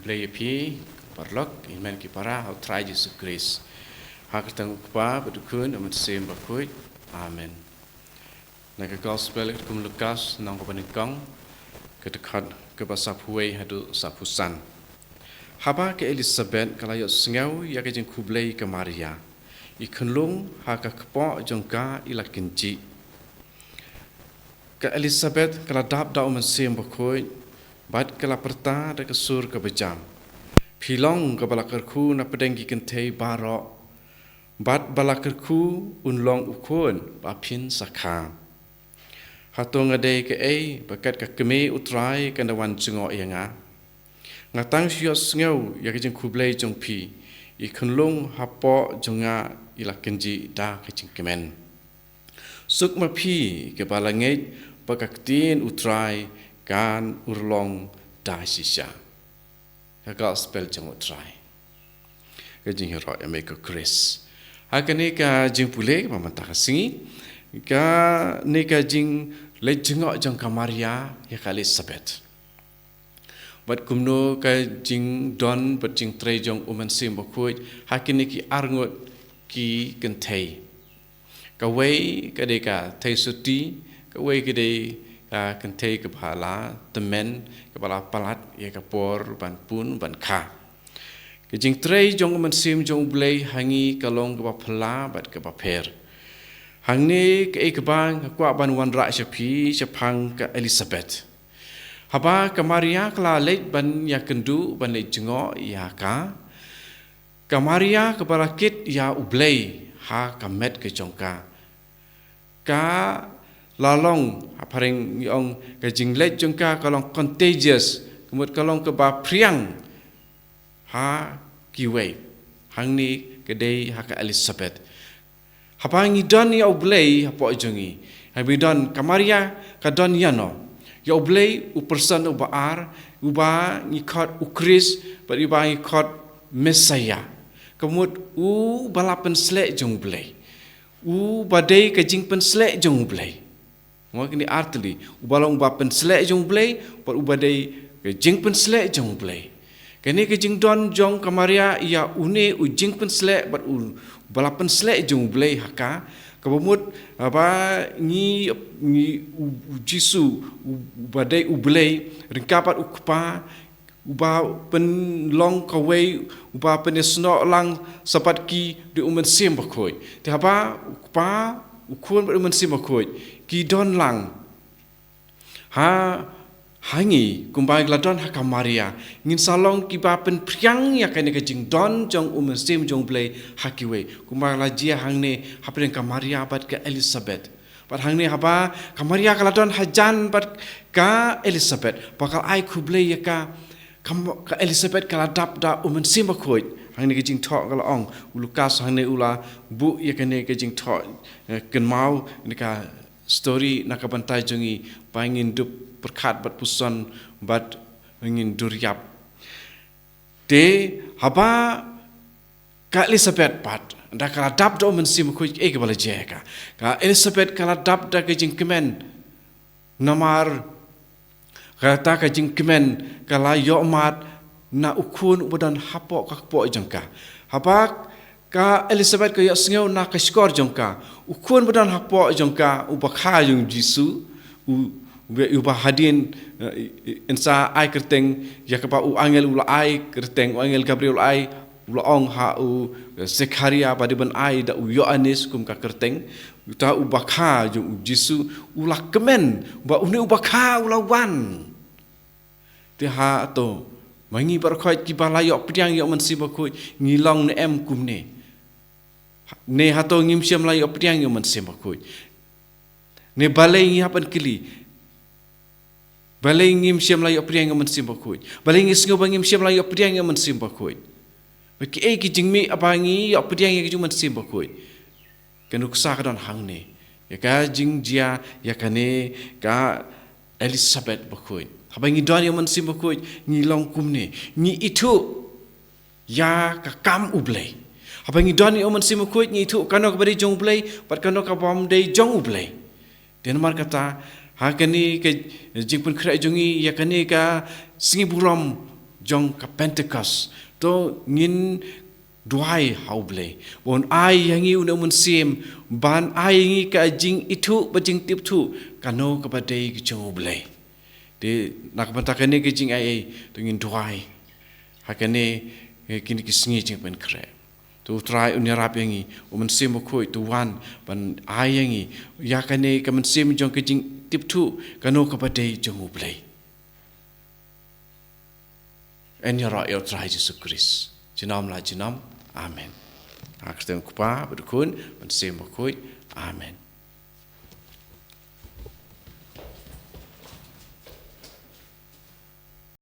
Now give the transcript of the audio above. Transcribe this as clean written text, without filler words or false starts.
play pi parlok iman ki para hau try Jesus Christ. Hak tang pa bedukun amat sem bakui. Amen. Naga gospel kum Lukas nang panikang kedekat ke pasap huai hadu sapusan. Haba ke Elizabeth kalayo sengau ya ke jeng kublai ke Maria. Ikunlung haka kepo jongka ila kinci. Ke Elizabeth kala dap da uman sem bakui. Bad kala perta da kesur ke bejam. Pilong ke balakarku na pedenggi kentei barok. Bad balakarku unlong ukun bapin sakam. Hatung adai ke bakat ke keme utrai kandawan jengo ianga. Ngatang sios ngau ya ke jeng kublai jong pi. Ikunlung hapo jonga ila kenji da ke jeng kemen. Sukma pi ke balangit bakaktin utrai kan urlong da sisya. Ka gospel jeng utrai. Ka jeng hero Amerika Chris. Hakane ka jeng pule mamantaka singi. Ka ne ka jeng le jengok jeng ka Maria ya ka Elizabeth. Bat kumno ka jeng don bat jeng tre jeng uman sim bakut hakine ki arngot ki kentei. Ka wei ka de ka thai suti ka wei ka de kentei kepala temen kepala palat ya kapor ban pun ban kha ke jing trei jong man sim jong blei hangi kalong ke pala bat ke per hangni ke bang kwa ban wan ra shapi chapang ke Elizabeth haba ke Maria kala leit ban ya kendu ban leit jengo ya ka Maria ke barakit ya ublei ha kamet ke jongka ka lalong apareng yong kajing let jongka kalong contagious kemut kalong ke ba priang ha kiwei hangni kedai ha ka Elizabeth hapangi don ya oblei hapo jongi habi don kamaria ka don yano ya oblei u person u baar u ba ngikot u Chris ba iba ngikot Messiah kemut u balapen slek jong blei u badai kajing pen slek jong blei Ngak ni artli ubalong ba penslek jong blei par ubadai ke jing penslek jong blei kene ke jing don jong kamaria ia une u jing penslek bat u bala penslek jong blei haka kabamut apa ni jisu ubadai u blei ringkapat ukpa uba penlong kawai uba penesno lang sapat ki di umen sim bakoi ti haba ukpa ukun ber umen sim bakoi ki don lang ha hangi kumbai gladon ha kamaria ngin salong ki ba pen priang ya kane ke jing don jong sim jong blei hakiwe kumbai la jia hangne hapren kamaria bat ke Elizabeth bat hangne haba kamaria gladon hajan bat ka Elizabeth bakal ai kublei ya ka Elizabeth kala dap da sim bakoi hangne ke jing thok kala ong Lukas hangne ula bu ya kane ke jing thok ken mau ni ka story nakabantai jongi pangin dup perkat bat puson bat ingin duriap de haba ka Elizabeth pat da kala dap do men sim ku ke bala jeka ka Elizabeth kala dap da ke jing kemen namar kata ka jing kemen kala yo mat na ukun udan hapo ka po jengka haba ka Elizabeth ko yasngau na ka skor jongka ukun badan hakpo jongka ubakha yung jisu u ba hadin insa ai kerteng yakapa u angel ula ai kerteng u angel Gabriel ai ula ong ha u Zekaria badiban ai da u Yohanes kum ka kerteng ta ubakha yung jisu ula kemen ba uni ubakha ula wan ti ha to mangi barkhoi ki balayo pdiang yo man sibakoi ngilong ne em kumne ne hato ngim siam lai opdiang yo man sembakoi ne balai ngi hapan kili balai ngim siam lai opdiang yo man sembakoi balai ngi sngo bangim siam lai opdiang yo man sembakoi baki e ki jingmi abangi opdiang yo man sembakoi kanuk sa ka don hangne ya ka jing jia ya kane ka Elizabeth bakoi habangi don yo man sembakoi ngi long kumne ngi itu ya ka kam ublei Habangi doni oman simu kuit ni itu kanok beri jong blei pat kanok abam dei jong blei den mar kata ha kani ke jingpun kra jongi ya kani ka singi buram jong ka Pentecost to ngin duai hauble bon ai yangi una mun sim ban ai yangi ka jing itu bajing tip tu kano ka badai ki choble de nak bantakane ki jing ai to ngin duai hakane kini ki sngi jing pen kre tu try unyarap yangi mun sim ko tu wan ban ai yangi yakane ka mun sim jong ki jing tip tu kano ka badai choble en yara yo try Jesus Christ jinam la jinam Amen. Aku tengok kupa berdukun, mensim berkui. Amen.